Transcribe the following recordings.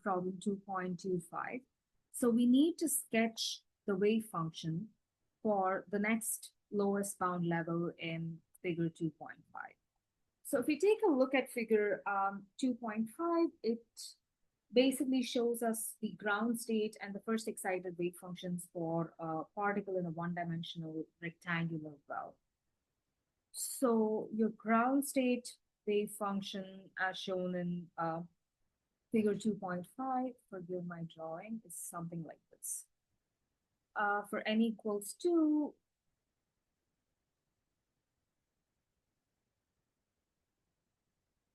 problem 2.25. So we need to sketch the wave function for the next lowest bound level in figure 2.5. So if we take a look at figure 2.5, it basically shows us the ground state and the first excited wave functions for a particle in a one-dimensional rectangular well. So your ground state wave function as shown in figure 2.5, forgive my drawing, is something like this. For n equals 2,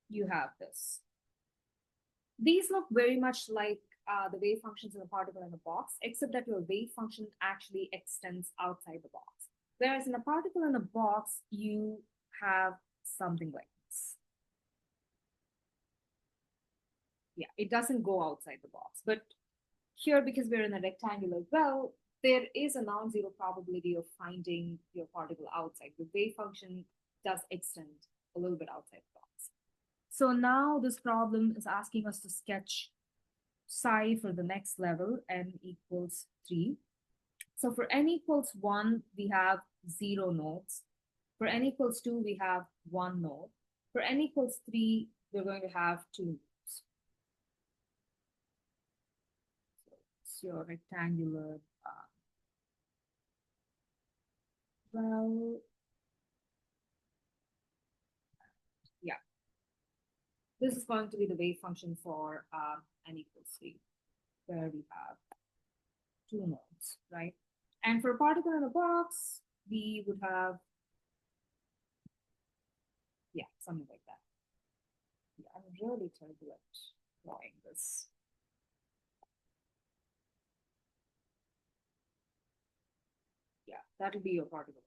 you have this. These look very much like the wave functions in a particle in a box, except that your wave function actually extends outside the box. Whereas in a particle in a box, you have something like this. Yeah, it doesn't go outside the box. But here, because we're in a rectangular well, there is a non-zero probability of finding your particle outside. The wave function does extend a little bit outside the box. So now this problem is asking us to sketch psi for the next level, n equals 3. So for n equals 1, we have 0 nodes. For n equals 2, we have 1 node. For n equals 3, we're going to have 2 nodes. So it's your rectangular well, yeah. This is going to be the wave function for n equals 3, where we have 2 nodes, right? And for a particle in a box, we would have, yeah, something like that. Yeah, I'm really terrible at drawing this. Yeah, that'll be your particle.